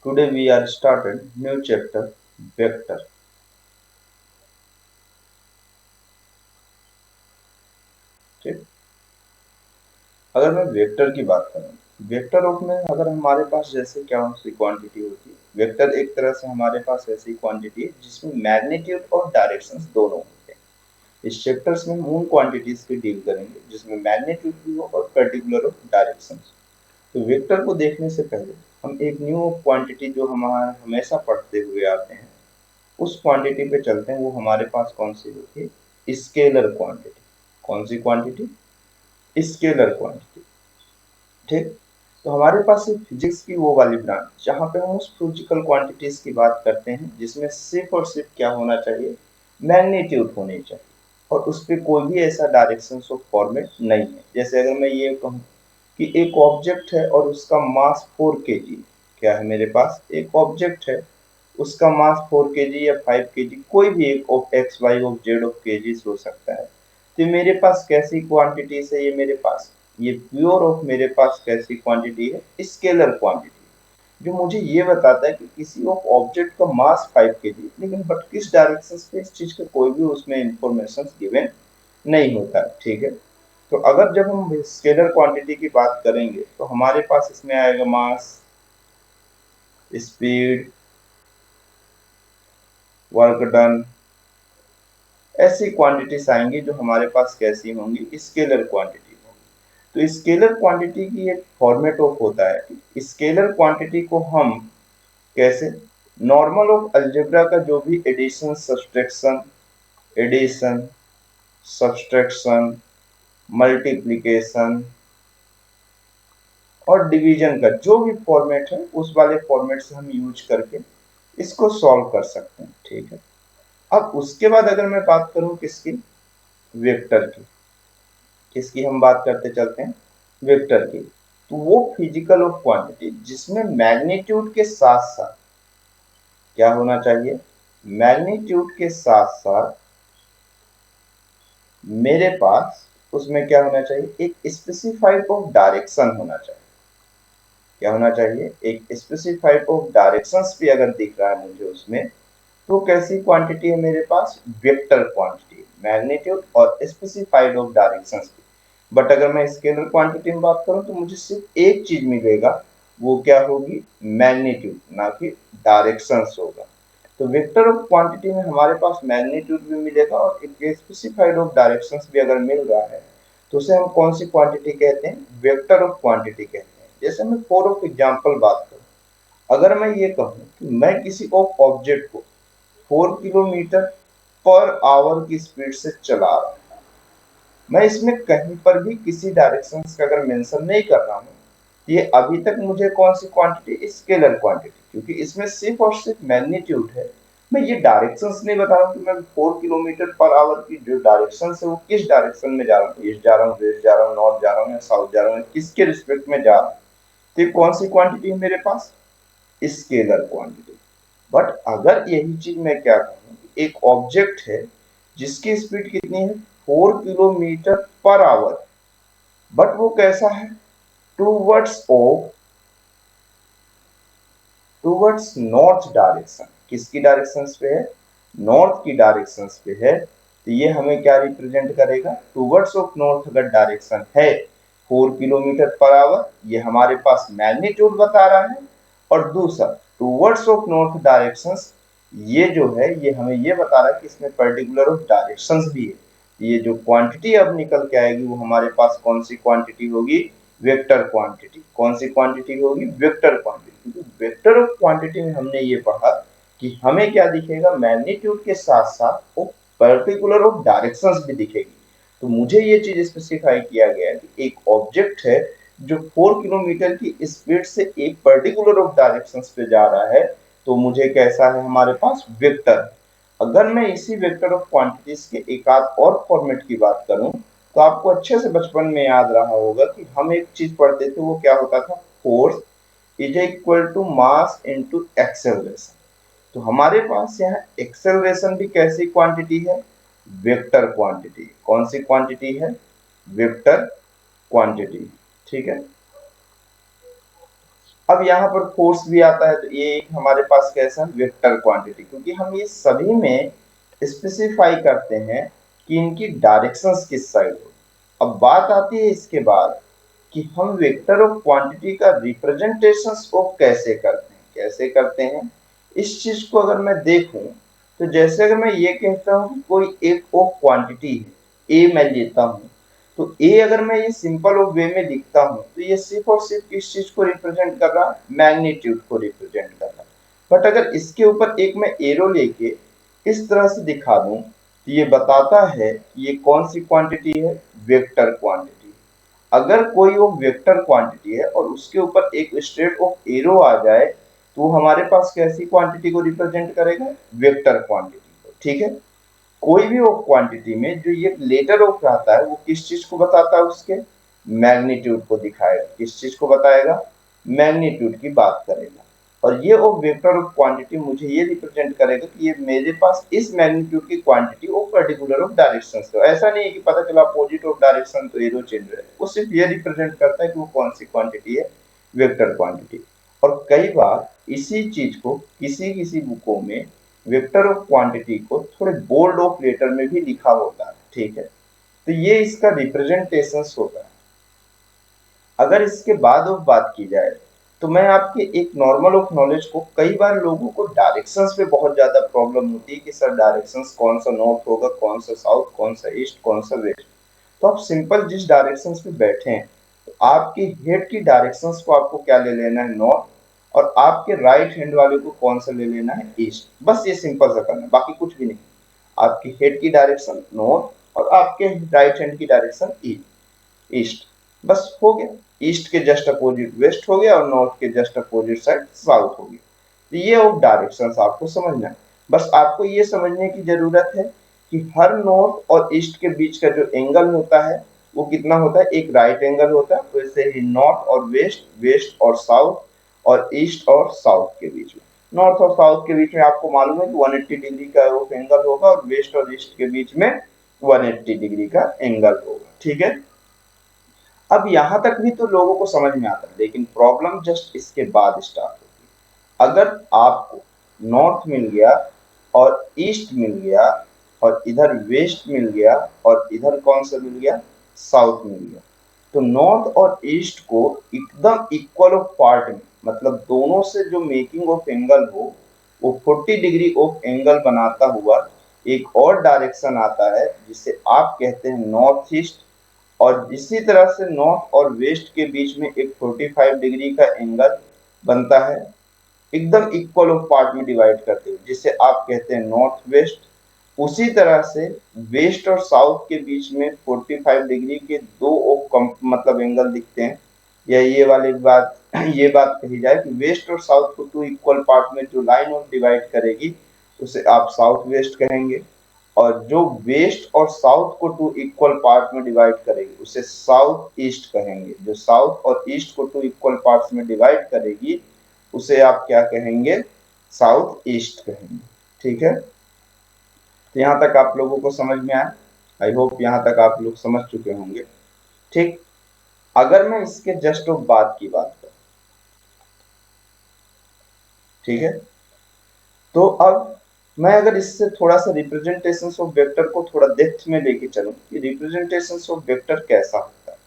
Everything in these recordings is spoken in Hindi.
Today we are started new chapter vector. ठीक। अगर मैं वेक्टर की बात करूं, वेक्टर रूप में अगर हमारे पास जैसे क्या सी क्वांटिटी होती है, वेक्टर एक तरह से हमारे पास ऐसी क्वांटिटी है जिसमें मैग्नीट्यूड और डायरेक्शंस दोनों होते हैं। इस चैप्टर्स में हम उन क्वांटिटीज की डील करेंगे जिसमें मैग्नीट्यूड भी हो और पर्टिकुलर ऑफ डायरेक्शंस। तो वेक्टर को देखने से पहले हम एक न्यू क्वांटिटी जो हमारा हमेशा पढ़ते हुए आते हैं उस क्वांटिटी पे चलते हैं। वो हमारे पास कौन सी होती है? Scalar quantity. कौन सी क्वांटिटी? Scalar quantity. ठीक। तो हमारे पास है फिजिक्स की वो वाली ब्रांच जहां पे हम उस फिजिकल क्वांटिटीज की बात करते हैं जिसमें सिर्फ और सिर्फ क्या होना चाहिए? मैग्नीट्यूड होनी चाहिए और उस पर कोई भी ऐसा डायरेक्शन ऑफ फॉर्मेट नहीं है। जैसे अगर मैं ये कहूँ कि एक ऑब्जेक्ट है और उसका मास 4 kg। क्या है मेरे पास? एक ऑब्जेक्ट है, उसका मास 4 kg या 5 kg, कोई भी एक x y of z of kgs हो सकता है। तो मेरे पास कैसी क्वांटिटीज है? ये मेरे पास ये प्योर ऑफ मेरे पास कैसी क्वांटिटी है? स्केलर क्वांटिटी, जो मुझे ये बताता है कि किसी ऑफ ऑब्जेक्ट का मास 5 kg, लेकिन बट किस डायरेक्शन पे इस चीज का कोई भी उसमें इंफॉर्मेशन गिवन नहीं होता। ठीक है। तो अगर जब हम स्केलर क्वांटिटी की बात करेंगे तो हमारे पास इसमें आएगा मास, स्पीड, वर्क डन, ऐसी क्वांटिटीज आएंगी जो हमारे पास कैसी होंगी? स्केलर क्वांटिटी होंगी। तो स्केलर क्वांटिटी की एक फॉर्मेट ऑफ होता है। स्केलर क्वांटिटी को हम कैसे? नॉर्मल ऑफ अलजेब्रा का जो भी एडिशन सब्सट्रैक्शन, मल्टीप्लिकेशन और डिवीजन का जो भी फॉर्मेट है उस वाले फॉर्मेट से हम यूज करके इसको सॉल्व कर सकते हैं। ठीक है। अब उसके बाद अगर मैं बात करूं किसकी? वेक्टर की। किसकी हम बात करते चलते हैं? वेक्टर की। तो वो फिजिकल ऑफ क्वांटिटी जिसमें मैग्नीट्यूड के साथ साथ क्या होना चाहिए? मैग्नीट्यूड के साथ साथ मेरे पास उसमें क्या होना चाहिए? एक स्पेसिफाइड ऑफ डायरेक्शन होना चाहिए। क्या होना चाहिए? एक स्पेसिफाइड ऑफ डायरेक्शंस भी अगर दिख रहा है मुझे उसमें, तो कैसी क्वांटिटी है मेरे पास? वेक्टर क्वांटिटी, मैग्नीट्यूड और स्पेसिफाइड ऑफ डायरेक्शंस भी। बट अगर मैं स्केलर क्वांटिटी में बात करूं तो मुझे सिर्फ एक चीज मिलेगा, वो क्या होगी? मैग्नीट्यूड, ना कि डायरेक्शंस होगा। तो वेक्टर ऑफ क्वांटिटी में हमारे पास मैग्नीट्यूड भी मिलेगा और एक स्पेसिफाइड ऑफ डायरेक्शंस भी अगर मिल रहा है तो उसे हम कौन सी क्वांटिटी कहते हैं? वेक्टर ऑफ क्वांटिटी कहते हैं। जैसे मैं फॉर ऑफ एग्जांपल बात करूं, अगर मैं ये कहूं कि मैं किसी ऑफ ऑब्जेक्ट को 4 किलोमीटर पर आवर की स्पीड से चला रहा हूं, मैं इसमें कहीं पर भी किसी डायरेक्शन का अगर मेंशन नहीं कर रहा हूं, ये अभी तक मुझे कौन सी क्वांटिटी? स्केलर क्वांटिटी, क्योंकि इसमें सिर्फ और सिर्फ मैग्नीट्यूड है। मैं ये डायरेक्शंस नहीं बता रहा हूँ कि मैं 4 किलोमीटर पर आवर की जो डायरेक्शन है वो किस डायरेक्शन में जा रहा हूँ, ईस्ट जा रहा हूँ, वेस्ट जा रहा हूँ, नॉर्थ जा रहा हूँ या साउथ जा रहा हूँ, किसके रिस्पेक्ट में जा रहा हूँ। तो ये कौन सी क्वांटिटी है मेरे पास? Scalar quantity. बट अगर यही चीज मैं क्या कहूँ, एक ऑब्जेक्ट है जिसकी स्पीड कितनी है? 4 किलोमीटर पर आवर, बट वो कैसा है? Towards of towards north direction. किसकी डायरेक्शन पे है? नॉर्थ की डायरेक्शन पे है। तो ये हमें क्या रिप्रेजेंट करेगा? टूवर्ड्स ऑफ नॉर्थ अगर डायरेक्शन है 4 किलोमीटर पर आवर, ये हमारे पास मैग्नीट्यूड बता रहा है। और दूसरा टूवर्ड्स ऑफ नॉर्थ डायरेक्शन, ये जो है ये हमें ये बता रहा है कि इसमें पर्टिकुलर ऑफ डायरेक्शंस भी है। ये जो क्वांटिटी अब निकल के आएगी वो हमारे पास कौन सी क्वांटिटी होगी? Vector quantity. कौन सी क्वांटिटी होगी? Vector quantity. क्योंकि वेक्टर ऑफ क्वांटिटी में हमने ये पढ़ा कि हमें क्या दिखेगा? मैग्नीट्यूड के साथ साथ वो पर्टिकुलर ऑफ डायरेक्शंस भी दिखेगी। तो मुझे ये चीज स्पेसिफाई किया गया है कि एक ऑब्जेक्ट है जो 4 किलोमीटर की स्पीड से एक पर्टिकुलर ऑफ डायरेक्शंस पे जा रहा है, तो मुझे कैसा है हमारे पास? वेक्टर। अगर मैं इसी वेक्टर ऑफ क्वांटिटीज के एक आध और फॉर्मेट की बात करूं, तो आपको अच्छे से बचपन में याद रहा होगा कि हम एक चीज पढ़ते थे, वो क्या होता था? Force is equal to mass into acceleration. तो हमारे पास यहाँ एक्सेलरेशन भी कैसी क्वांटिटी है? Vector quantity. कौन सी क्वांटिटी है? Vector quantity. ठीक है। अब यहाँ पर फोर्स भी आता है, तो ये एक हमारे पास कैसा वेक्टर क्वांटिटी, क्योंकि हम ये सभी में स्पेसिफाई करते हैं कि इनकी डायरेक्शंस किस साइड हो। अब बात आती है इसके बाद कि हम वेक्टर ऑफ क्वांटिटी का रिप्रेजेंटेशंस को कैसे करते हैं। इस चीज को अगर मैं देखूं, तो जैसे अगर मैं ये कहता हूं कि कोई एक ऑफ क्वांटिटी है, ए मैं लेता हूं, तो ए अगर मैं ये सिंपल ऑफ वे में लिखता हूं, तो ये सिर्फ और सिर्फ किस चीज को रिप्रेजेंट कर रहा है, मैग्नीट्यूड को रिप्रेजेंट कर रहा है। बट अगर इसके ऊपर एक मैं एरो लेके इस तरह से दिखा दूं, तो ये बताता है कि ये कौन सी क्वांटिटी है, वेक्टर क्वांटिटी। अगर कोई वो वेक्टर क्वांटिटी है और उसके ऊपर एक स्ट्रेट ऑफ एरो आ जाए, तो वो हमारे पास कैसी क्वांटिटी को रिप्रेजेंट करेगा, वेक्टर क्वांटिटी को। ठीक है, कोई भी ऑफ क्वांटिटी में जो ये लेटर ऑफ रहता है, वो किस चीज को बताता है, उसके मैग्नीट्यूड को दिखाएगा। किस चीज को बताएगा, मैग्नीट्यूड की बात करेगा। और ये ऑफ वेक्टर ऑफ क्वांटिटी मुझे ये रिप्रेजेंट करेगा कि ये मेरे पास इस मैग्नीट्यूड की quantity of particular of direction है। ऐसा नहीं है कि पता चला अपोजिट ऑफ डायरेक्शन तो एरो चेंज है, वो सिर्फ ये रिप्रेजेंट करता है कि वो कौन सी क्वांटिटी है, वेक्टर क्वांटिटी। और कई बार इसी चीज को किसी किसी बुकों में वेक्टर ऑफ क्वांटिटी को थोड़े बोल्ड ऑफ लेटर में भी लिखा होता है। ठीक है, तो ये इसका रिप्रेजेंटेशन होता है। अगर इसके बाद ऑफ बात की जाए, तो मैं आपके एक नॉर्मल ऑफ नॉलेज को, कई बार लोगों को डायरेक्शंस पे बहुत ज्यादा प्रॉब्लम होती है कि सर डायरेक्शंस कौन सा नॉर्थ होगा, कौन सा साउथ, कौन सा ईस्ट, कौन सा वेस्ट। तो आप सिंपल जिस डायरेक्शंस पे बैठे हैं, तो आपके हेड की डायरेक्शंस को आपको क्या ले लेना है, नॉर्थ, और आपके राइट हैंड वाले को कौन सा ले लेना है, ईस्ट। बस ये सिंपल सा करना है, बाकी कुछ भी नहीं। आपकी हेड की डायरेक्शन नॉर्थ और आपके राइट हैंड की डायरेक्शन ईस्ट, बस हो गया। ईस्ट के जस्ट अपोजिट वेस्ट हो गया और नॉर्थ के जस्ट अपोजिट साइड साउथ हो गया। तो ये ऑफ डायरेक्शंस आपको समझना है। बस आपको ये समझने की जरूरत है कि हर नॉर्थ और ईस्ट के बीच का जो एंगल होता है, वो कितना होता है, एक राइट एंगल होता है। वैसे ही नॉर्थ और वेस्ट, वेस्ट और साउथ, और ईस्ट और साउथ के बीच में, नॉर्थ और साउथ के बीच में आपको मालूम है कि 180 डिग्री का वो एंगल होगा, और वेस्ट और ईस्ट के बीच में 180 डिग्री का एंगल होगा। ठीक है, अब यहां तक भी तो लोगों को समझ में आता है, लेकिन प्रॉब्लम जस्ट इसके बाद स्टार्ट होती है। अगर आपको नॉर्थ मिल गया और ईस्ट मिल गया और इधर वेस्ट मिल गया और इधर कौन सा मिल गया, साउथ मिल गया, तो नॉर्थ और ईस्ट को एकदम इक्वल ऑफ पार्ट में, मतलब दोनों से जो मेकिंग ऑफ एंगल हो, वो 40 डिग्री ऑफ एंगल बनाता हुआ एक और डायरेक्शन आता है, जिसे आप कहते हैं नॉर्थ ईस्ट। और इसी तरह से नॉर्थ और वेस्ट के बीच में एक 45 डिग्री का एंगल बनता है, एकदम इक्वल ऑफ पार्ट में डिवाइड करते हुए, जिसे आप कहते हैं नॉर्थ वेस्ट। उसी तरह से वेस्ट और साउथ के बीच में 45 डिग्री के दो मतलब एंगल दिखते हैं। या ये वाली बात ये बात कही जाए कि वेस्ट और साउथ को टू इक्वल पार्ट में जो लाइन ऑफ डिवाइड करेगी, उसे आप साउथ वेस्ट कहेंगे। और जो वेस्ट और साउथ को टू इक्वल पार्ट में डिवाइड करेगी, उसे साउथ ईस्ट कहेंगे। जो साउथ और ईस्ट को टू इक्वल पार्ट्स में डिवाइड करेगी, उसे आप क्या कहेंगे, साउथ ईस्ट कहेंगे। ठीक है, तो यहाँ तक आप लोगों को समझ में आया। आई होप यहाँ तक आप लोग समझ चुके होंगे। ठीक, अगर मैं इसके जस्ट ऑफ बात की बात करूं, ठीक है, तो अब मैं अगर इससे थोड़ा सा रिप्रेजेंटेशन ऑफ वेक्टर को थोड़ा डेप्थ में लेके चलूं कि रिप्रेजेंटेशन ऑफ वेक्टर कैसा होता है।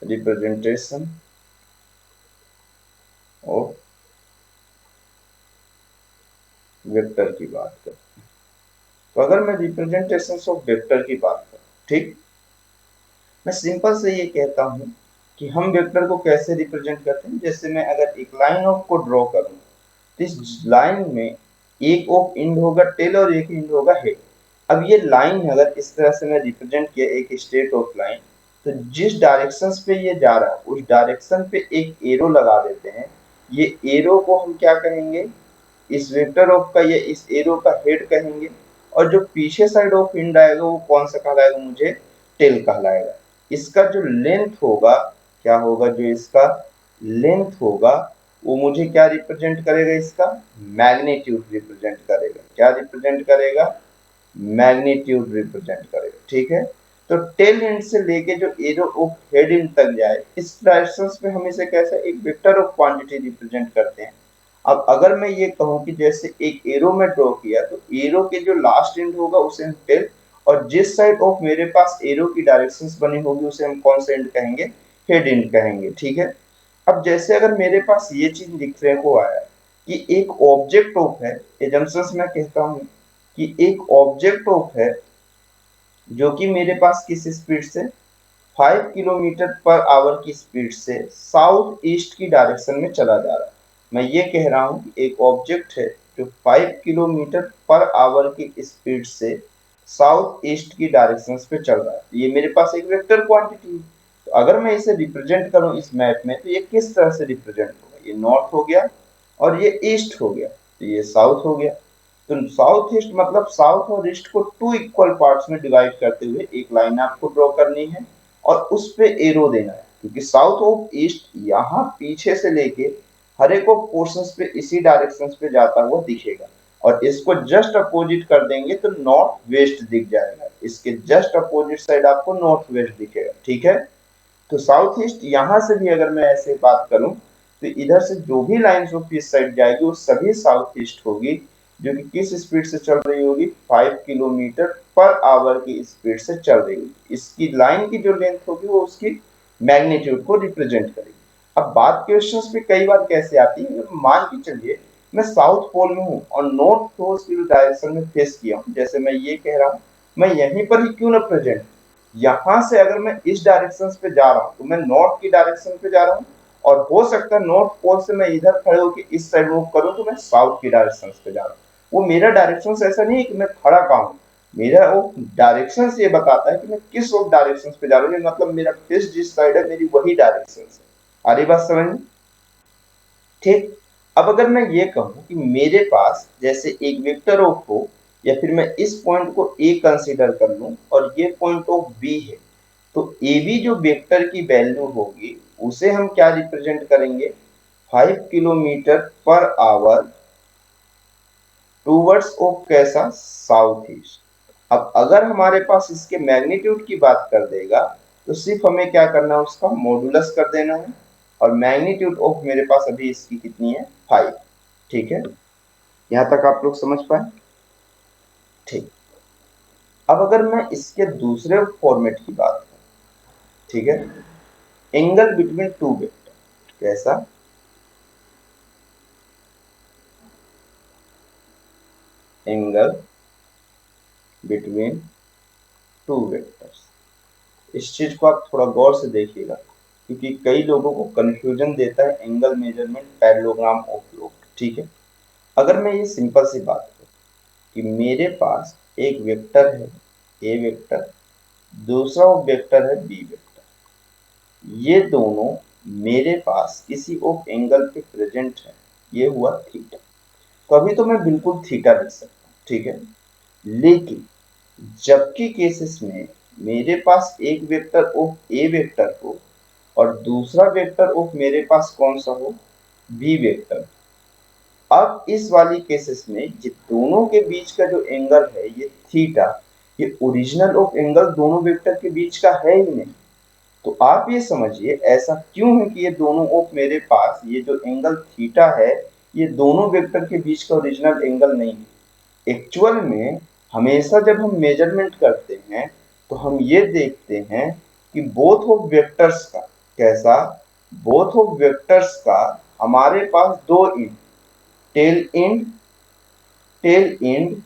रिप्रेजेंटेशन ऑफ वेक्टर की बात करें, तो अगर मैं रिप्रेजेंटेशन ऑफ वेक्टर की बात करूं, ठीक, मैं सिंपल से ये कहता हूं कि हम वेक्टर को कैसे रिप्रेजेंट करते हैं। जैसे मैं अगर एक लाइन ऑफ को ड्रॉ करूं, तो इस लाइन में एक ऑफ इंड होगा टेल और एक इंड होगा हेड। अब ये लाइन अगर इस तरह से मैं रिप्रेजेंट किया, एक स्ट्रेट ऑफ लाइन, तो जिस डायरेक्शन पे ये जा रहा है, उस डायरेक्शन पे एक एरो लगा देते हैं। ये एरो को हम क्या कहेंगे, इस वेक्टर ऑफ का या इस एरो का हेड कहेंगे। और जो पीछे साइड ऑफ इंड आएगा, वो कौन सा कहलाएगा, मुझे टेल कहलाएगा। इसका जो लेंथ होगा, क्या होगा, जो इसका लेंथ होगा, वो मुझे क्या रिप्रेजेंट करेगा, इसका मैग्नीट्यूड रिप्रेजेंट करेगा। क्या रिप्रेजेंट करेगा, मैग्नीट्यूड रिप्रेजेंट करेगा। ठीक है, तो टेल एंड से लेके जो एरो ऑफ हेड एंड तक जाए, इस डायरेक्शन में हम इसे कैसे एक वेक्टर ऑफ क्वांटिटी रिप्रेजेंट करते हैं। अब अगर मैं ये कहूं कि जैसे एक एरो में ड्रॉ किया, तो एरो के जो लास्ट एंड होगा उसे हम टेल, और जिस साइड ऑफ मेरे पास एरो की डायरेक्शंस बनी होगी उसे हम कौन सा एंड कहेंगे, हेड एंड कहेंगे। ठीक है, अब जैसे अगर मेरे पास ये चीज दिखने को आया कि एक ऑब्जेक्ट ऑफ है, एजम्पशंस मैं कहता हूं कि एक ऑब्जेक्ट ऑफ है जो कि मेरे पास किस स्पीड से 5 किलोमीटर पर आवर की स्पीड से साउथ ईस्ट की डायरेक्शन में चला जा रहा है। मैं ये कह रहा हूं कि एक ऑब्जेक्ट है जो 5 किलोमीटर पर आवर की स्पीड से साउथ ईस्ट की डायरेक्शन पे चल रहा है। ये मेरे पास एक वेक्टर क्वांटिटी है। तो अगर मैं इसे रिप्रेजेंट करूं इस मैप में, तो ये किस तरह से रिप्रेजेंट होगा, ये नॉर्थ हो गया और ये ईस्ट हो गया, तो ये साउथ हो गया। तो साउथ ईस्ट मतलब साउथ और ईस्ट को टू इक्वल पार्ट्स में डिवाइड करते हुए एक लाइन आपको ड्रॉ करनी है और उस पे एरो देना है, क्योंकि साउथ ऑफ ईस्ट यहाँ पीछे से लेके हर एक पोर्शंस पे इसी डायरेक्शन पे जाता हुआ दिखेगा, और इसको जस्ट अपोजिट कर देंगे तो नॉर्थ वेस्ट दिख जाएगा, इसके जस्ट अपोजिट साइड आपको नॉर्थ वेस्ट दिखेगा। ठीक है, तो साउथ ईस्ट यहां से भी अगर मैं ऐसे बात करूं, तो इधर से जो भी लाइंस ऑफ इस साइड जाएगी वो सभी साउथ ईस्ट होगी, जो कि किस स्पीड से चल रही होगी, 5 किलोमीटर पर आवर की स्पीड से चल रही होगी। इसकी लाइन की जो लेंथ होगी वो उसकी मैग्नीट्यूड को रिप्रेजेंट करेगी। अब बात क्वेश्चंस पे कई बार कैसे आती है, मान के चलिए मैं साउथ पोल में हूँ और नॉर्थ पोल की डायरेक्शन में फेस किया हूँ, जैसे मैं ये कह रहा हूँ मैं यहीं पर ही क्यों ना प्रेजेंट, यहां से अगर मैं इस डायरेक्शन पे जा रहा हूं तो मैं नॉर्थ की डायरेक्शन पे जा रहा हूं, और हो सकता है नॉर्थ पोल से मैं इधर खड़े होकर इस साइड मूव करूं तो मैं साउथ की डायरेक्शन पे जा रहा हूं। वो मेरा डायरेक्शन ऐसा नहीं है कि मैं खड़ा कहां हूं, मेरा वो डायरेक्शन ये बताता है कि मैं किस डायरेक्शन पे जा रहा हूं, मतलब मेरा फेस जिस साइड है मेरी वही डायरेक्शन है। आ रही बात समझ में? ठीक, अब अगर मैं ये कहूं कि मेरे पास जैसे एक वेक्टर ऑफ हो, या फिर मैं इस पॉइंट को ए कंसीडर कर लूं और ये पॉइंट ऑफ बी है, तो ए बी जो वेक्टर की वैल्यू होगी उसे हम क्या रिप्रेजेंट करेंगे, 5 kilometre per hour towards of कैसा, साउथ ईस्ट। अब अगर हमारे पास इसके मैग्नीट्यूड की बात कर देगा, तो सिर्फ हमें क्या करना है, उसका मॉडुलस कर देना है, और मैग्नीट्यूड ऑफ मेरे पास अभी इसकी कितनी है, 5। ठीक है, यहां तक आप लोग समझ पाए? ठीक, अब अगर मैं इसके दूसरे फॉर्मेट की बात करूं, ठीक है, एंगल बिटवीन टू वेक्टर, कैसा, एंगल बिटवीन टू वेक्टर्स। इस चीज को आप थोड़ा गौर से देखिएगा, क्योंकि कई लोगों को कंफ्यूजन देता है एंगल मेजरमेंट पैरेललोग्राम ऑफ लोग। ठीक है, अगर मैं ये सिंपल सी बात करूं कि मेरे पास एक वेक्टर है ए वेक्टर, दूसरा वेक्टर है बी वेक्टर, ये दोनों मेरे पास किसी ऑफ एंगल पे प्रेजेंट है, ये हुआ थीटा, तो अभी तो मैं बिल्कुल थीटा लिख सकता हूं। ठीक है, लेकिन जबकि केसेस में मेरे पास एक वेक्टर ऑफ ए वेक्टर हो और दूसरा वेक्टर ऑफ मेरे पास कौन सा हो, बी वेक्टर। अब इस वाली केसेस में ये दोनों के बीच का जो एंगल है ये थीटा, ये ओरिजिनल ऑफ एंगल दोनों वेक्टर के बीच का है ही नहीं। तो आप ये समझिए ऐसा क्यों है कि ये दोनों ऑफ मेरे पास ये जो एंगल थीटा है ये दोनों वेक्टर के बीच का ओरिजिनल एंगल नहीं है। एक्चुअल में हमेशा जब हम मेजरमेंट करते हैं तो हम ये देखते हैं कि बोथ ऑफ वेक्टर्स का कैसा, बोथ ऑफ वेक्टर्स का हमारे पास दो end, tail end, tail end,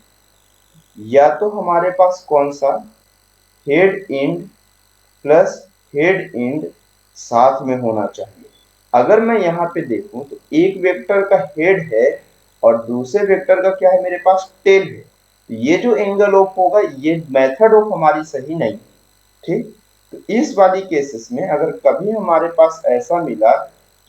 या तो हमारे पास कौन सा, head end plus head end साथ में होना चाहिए। अगर मैं यहाँ पे देखूं तो एक वेक्टर का हेड है और दूसरे वेक्टर का क्या है, मेरे पास टेल है, तो ये जो एंगल ऑफ होगा ये मेथड ऑफ हमारी सही नहीं। ठीक, तो इस वाली केसेस में अगर कभी हमारे पास ऐसा मिला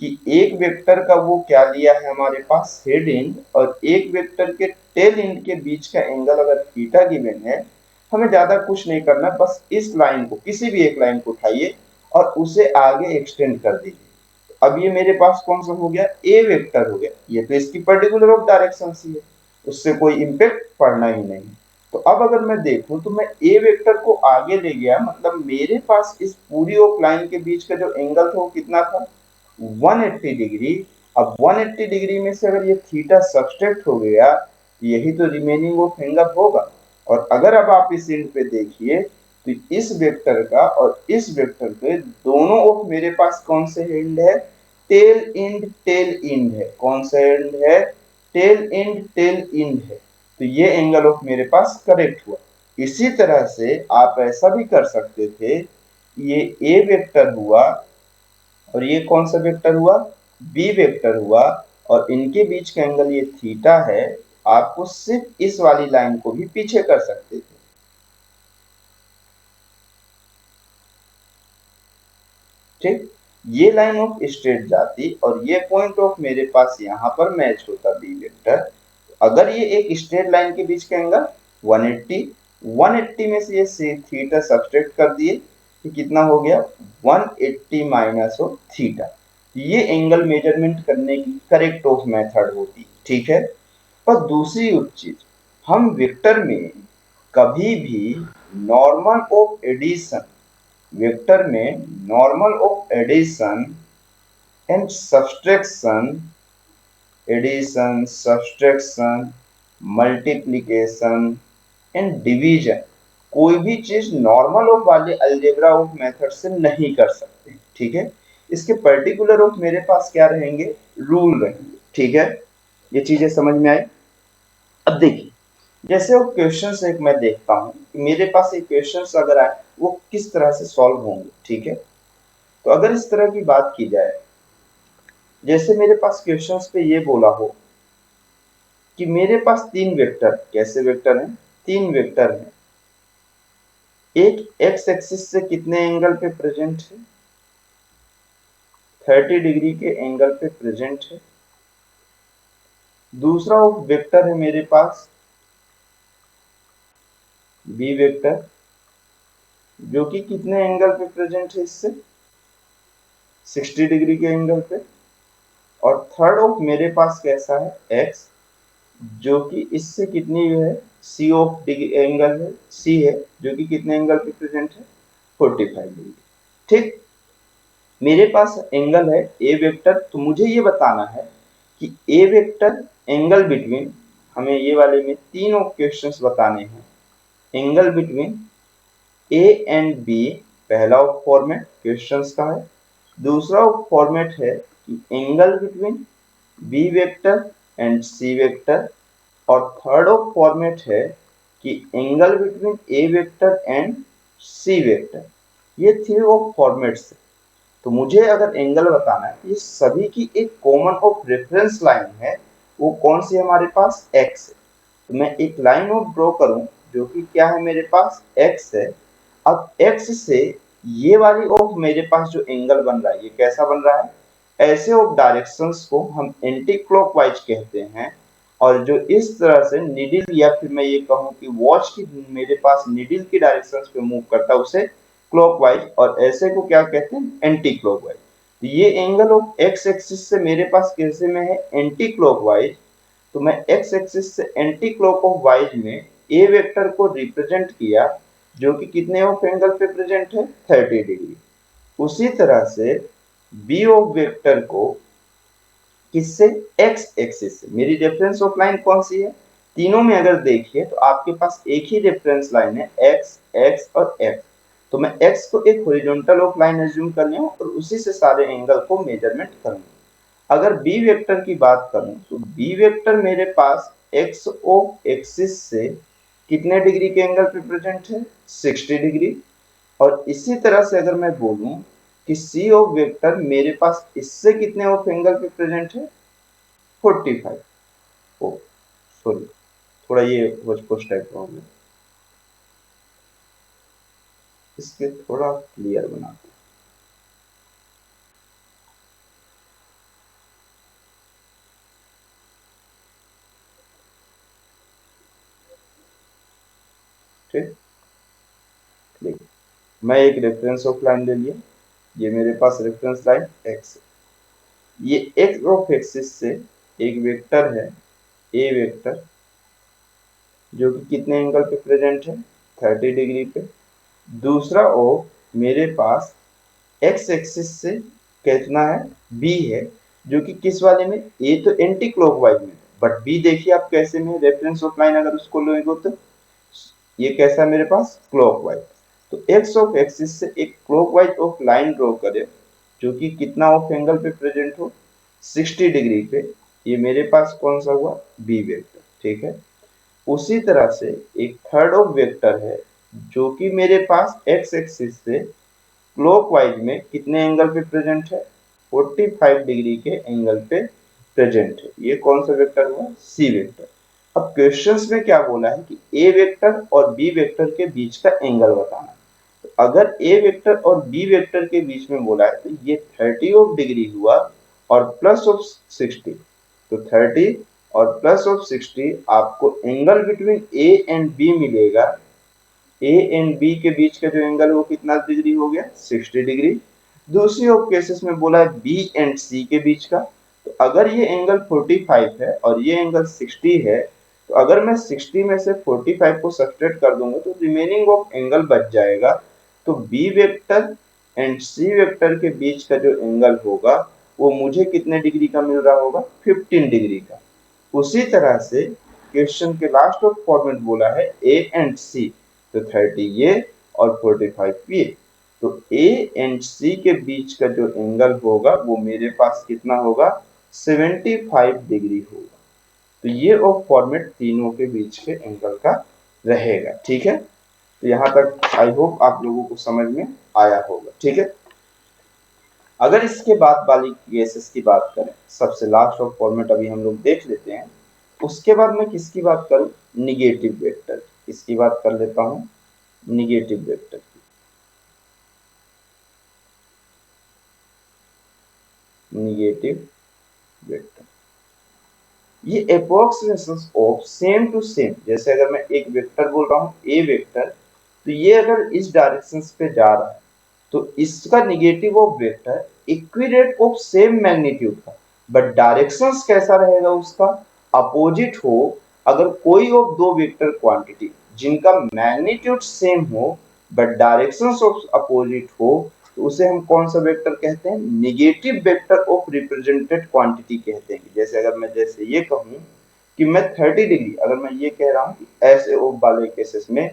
कि एक वेक्टर का वो क्या लिया है हमारे पास हेड एंड और एक वेक्टर के टेल एंड के बीच का एंगल अगर थीटा गिवन है, हमें ज्यादा कुछ नहीं करना, बस इस लाइन को किसी भी एक लाइन को उठाइए और उसे आगे एक्सटेंड कर दीजिए। अब ये मेरे पास कौन सा हो गया, ए वेक्टर हो गया, ये तो इसकी पर्टिकुलर ऑफ डायरेक्शन सी है, उससे कोई इंपैक्ट पड़ना ही नहीं। तो अब अगर मैं देखूं तो मैं ए वेक्टर को आगे ले गया, मतलब मेरे पास इस पूरी ऑफ लाइन के बीच का जो एंगल था वो कितना था, 180 डिग्री। अब 180 डिग्री में से अगर ये थीटा सब्सट्रैक्ट हो गया, यही तो रिमेनिंग ऑफ एंगल होगा। और अगर अब आप इस एंड पे देखिए तो इस वेक्टर का और इस वेक्टर के दोनों ऑफ मेरे पास कौन से एंड है, टेल एंड है। कौन सा एंड है, टेल एंड है। तो ये एंगल ऑफ मेरे पास करेक्ट हुआ। इसी तरह से आप ऐसा भी कर सकते थे, ये ए वेक्टर हुआ और ये कौन सा वेक्टर हुआ, बी वेक्टर हुआ, और इनके बीच का एंगल ये थीटा है। आपको सिर्फ इस वाली लाइन को भी पीछे कर सकते थे। ठीक, ये लाइन ऑफ स्ट्रेट जाती और ये पॉइंट ऑफ मेरे पास यहाँ पर मैच होता बी वेक्टर। अगर ये एक स्ट्रेट लाइन के बीच का एंगल 180, 180 में से ये थीटा सब्सट्रैक्ट कर दिए तो कितना हो गया, 180 माइनस ऑफ थीटा। ये एंगल मेजरमेंट करने की करेक्ट ऑफ मेथड होती, ठीक है। और दूसरी चीज, हम वेक्टर में कभी भी नॉर्मल ऑफ एडिशन, वेक्टर में normal of addition and subtraction, addition subtraction multiplication and division, कोई भी चीज नॉर्मल ऑफ वाले अलजेब्रा ऑफ मेथड से नहीं कर सकते, ठीक है। इसके पर्टिकुलर ऑफ मेरे पास क्या रहेंगे, रूल रहेंगे, ठीक है। ये चीजें समझ में आई। अब देखिए, जैसे वो क्वेश्चन एक मैं देखता हूँ कि मेरे पास एक क्वेश्चन अगर आए वो किस तरह से सॉल्व होंगे, ठीक है। तो अगर इस तरह की बात की जाए, जैसे मेरे पास क्वेश्चंस पे ये बोला हो कि मेरे पास तीन वेक्टर, कैसे वेक्टर हैं, तीन वेक्टर हैं, एक एक्स एक्सिस से कितने एंगल पे प्रेजेंट है, 30 डिग्री के एंगल पे प्रेजेंट है। दूसरा वेक्टर है मेरे पास बी वेक्टर, जो कि कितने एंगल पे प्रेजेंट है, इससे 60 डिग्री के एंगल पे। और थर्ड ऑफ मेरे पास कैसा है, एक्स, जो कि इससे कितनी है, सी ऑफ एंगल है, सी है, जो कि कितने एंगल पे प्रेजेंट है, 45 डिग्री। ठीक, मेरे पास एंगल है ए वेक्टर, तो मुझे ये बताना है कि ए वेक्टर एंगल बिटवीन, हमें ये वाले में तीनों क्वेश्चंस बताने हैं, angle between A and B, पहला फॉर्मेट क्वेश्चंस का है। दूसरा फॉर्मेट है कि angle between B vector and C vector. और थर्ड फॉर्मेट है कि angle between A vector and C vector. ये थ्री ऑफ फॉर्मेट्स। तो मुझे अगर एंगल बताना है, ये सभी की एक कॉमन ऑफ रेफरेंस लाइन है, वो कौन सी हमारे पास एक्स है। तो मैं एक लाइन ऑफ ड्रॉ करूं जो कि क्या है, मेरे पास एक्स है। अब एक्स से ये वाली ऑफ मेरे पास जो एंगल बन रहा है, ये कैसा बन रहा है, ऐसे ऑफ डायरेक्शंस को हम एंटी क्लॉकवाइज कहते हैं। और जो इस तरह से निडिल, या फिर मैं ये कहूं कि वॉच की मेरे पास निडिल की डायरेक्शंस पे मूव करता है, उसे क्लॉकवाइज, और ऐसे को क्या कहते हैं, एंटी क्लॉकवाइज। तो ये एंगल ऑफ एक्स एक्सिस से मेरे पास कैसे में है, एंटी क्लॉकवाइज। तो मैं एक्स एक्सिस से एंटी क्लॉकवाइज में ए वेक्टर को रिप्रेजेंट किया, जो कि कितने ऑफ एंगल पे प्रेजेंट है, 30 डिग्री। उसी तरह से बी ऑफ वेक्टर को किससे, एक्स एक्सिस से। मेरी रेफरेंस ऑफ लाइन कौन सी है, तीनों में अगर देखिए तो आपके पास एक ही रेफरेंस लाइन है, एक्स एक्स और एक्स। तो मैं एक्स को एक हॉरिजॉन्टल ऑफ लाइन एज्यूम कर लिया और उसी से सारे एंगल को मेजरमेंट करूंगा। अगर बी वेक्टर की बात करूं तो बी वेक्टर मेरे पास एक्स ऑफ एक्सिस से कितने डिग्री के एंगल पे प्रेजेंट है, 60 डिग्री। और इसी तरह से अगर मैं बोलूं कि सी ऑफ वेक्टर मेरे पास इससे कितने ऑफ एंगल पे प्रेजेंट है, 45। ओ सॉरी, थोड़ा ये होच पोच टाइप का हो गया, इसके थोड़ा क्लियर बनाते हैं। ठीक, ठीक, मैं एक रेफरेंस ऑफ लाइन ले लिया, ये मेरे पास रेफरेंस लाइन एक्स है। ये एक्स ऑफ एक्सिस से एक वेक्टर है ए वेक्टर, जो कि कितने एंगल पे प्रेजेंट है, 30 डिग्री पे। दूसरा ओ मेरे पास एक्स एक्सिस से कितना है, बी है, जो कि किस वाले में, ए तो एंटी क्लॉकवाइज में, बट बी देखिए आप कैसे में, रेफरेंस ऑफ लाइन अगर उसको लोगे तो ये कैसा है मेरे पास, क्लॉकवाइज। तो एक्स ऑफ एक्सिस से एक क्लॉकवाइज ऑफ लाइन ड्रॉ करें, जो कि कितना ऑफ एंगल पे प्रेजेंट हो, 60 डिग्री पे। ये मेरे पास कौन सा हुआ, बी वेक्टर, ठीक है। उसी तरह से एक थर्ड ऑफ वेक्टर है, जो कि मेरे पास एक्स एक्सिस से क्लॉकवाइज में कितने एंगल पे प्रेजेंट है, 45 डिग्री के एंगल पे प्रेजेंट है। ये कौन सा वेक्टर हुआ, सी वेक्टर। अब क्वेश्चंस में क्या बोला है कि ए वेक्टर और बी वेक्टर के बीच का एंगल बताना। तो अगर ए वेक्टर और बी वेक्टर के बीच में बोला है तो ये 30 ऑफ डिग्री हुआ और प्लस ऑफ 60। तो 30 और प्लस ऑफ 60 आपको angle between A and B मिलेगा। ए एंड बी के बीच का जो एंगल है वो कितना डिग्री हो गया, 60 डिग्री। दूसरी ऑफ केसेस में बोला है बी एंड सी के बीच का। तो अगर ये एंगल 45 है और ये एंगल 60 है, तो अगर मैं 60 में से 45 को सब्ट्रैक्ट कर दूंगा तो रिमेनिंग ऑफ एंगल बच जाएगा। तो B vector and C vector के बीच का जो एंगल होगा वो मुझे कितने डिग्री का मिल रहा होगा, 15 डिग्री का। उसी तरह से क्वेश्चन के लास्ट ऑफ फॉर्मेट बोला है ए एंड सी, तो 30 ये और 45 ये। तो ए एंड सी के बीच का जो एंगल होगा वो मेरे पास कितना होगा, 75 डिग्री होगा। तो ये ऑफ फॉर्मेट तीनों के बीच के एंगल का रहेगा, ठीक है। तो यहाँ तक आई होप आप लोगों को समझ में आया होगा, ठीक है। अगर इसके बाद वाली केसेस की बात करें, सबसे लास्ट ऑफ फॉर्मेट अभी हम लोग देख लेते हैं। उसके बाद मैं किसकी बात करूं, निगेटिव वेक्टर। इसकी बात कर लेता हूं, निगेटिव वेक्टर की। निगेटिव वेक्टर ये approximation of same to same, जैसे अगर मैं एक वेक्टर बोल रहा हूं ए वेक्टर, तो ये अगर इस डायरेक्शन पे जा रहा है तो इसका negative of vector equilateral of same magnitude का, बट डायरेक्शंस कैसा रहेगा उसका, अपोजिट हो। अगर कोई ऑफ दो वेक्टर क्वांटिटी जिनका मैग्नीट्यूड सेम हो बट डायरेक्शंस ऑफ अपोजिट हो, तो उसे हम कौन सा वेक्टर कहते हैं, negative vector of represented quantity कहते हैं। जैसे अगर मैं जैसे ये कहूं कि मैं 30 डिग्री, अगर मैं ये कह रहा हूं कि ऐसे ऑफ वाले केसेस में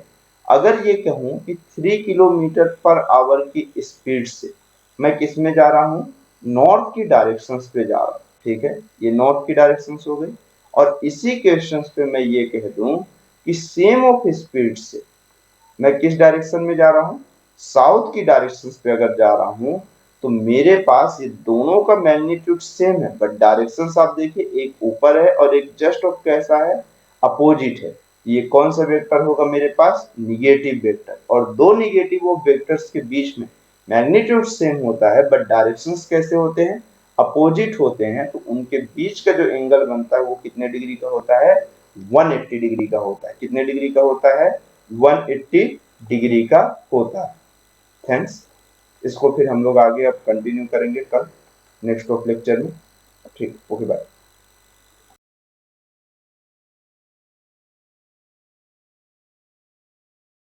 अगर ये कहूं कि 3 किलोमीटर पर आवर की स्पीड से मैं किस में जा रहा हूं, नॉर्थ की डायरेक्शन पे जा रहा हूं, ठीक है। ये नॉर्थ की डायरेक्शन हो गई। और इसी क्वेश्चन पे मैं ये कह दूं कि सेम ऑफ स्पीड से मैं किस डायरेक्शन में जा रहा हूं, साउथ की डायरेक्शन पे अगर जा रहा हूं, तो मेरे पास ये दोनों का मैग्नीट्यूड सेम है बट डायरेक्शन आप देखिए, एक ऊपर है और एक जस्ट ऑफ कैसा है, अपोजिट है। ये कौन सा वेक्टर होगा मेरे पास, निगेटिव वेक्टर। और दो निगेटिव ऑफ वेक्टर्स के बीच में मैग्नीट्यूड सेम होता है बट डायरेक्शंस कैसे होते हैं, अपोजिट होते हैं, तो उनके बीच का जो एंगल बनता है वो कितने डिग्री का होता है, 180 डिग्री का होता है। कितने डिग्री का होता है, 180 डिग्री का होता है। थैंक्स। इसको फिर हम लोग आगे अब कंटिन्यू करेंगे कल नेक्स्ट ऑफ लेक्चर में। ठीक, ओके बाय।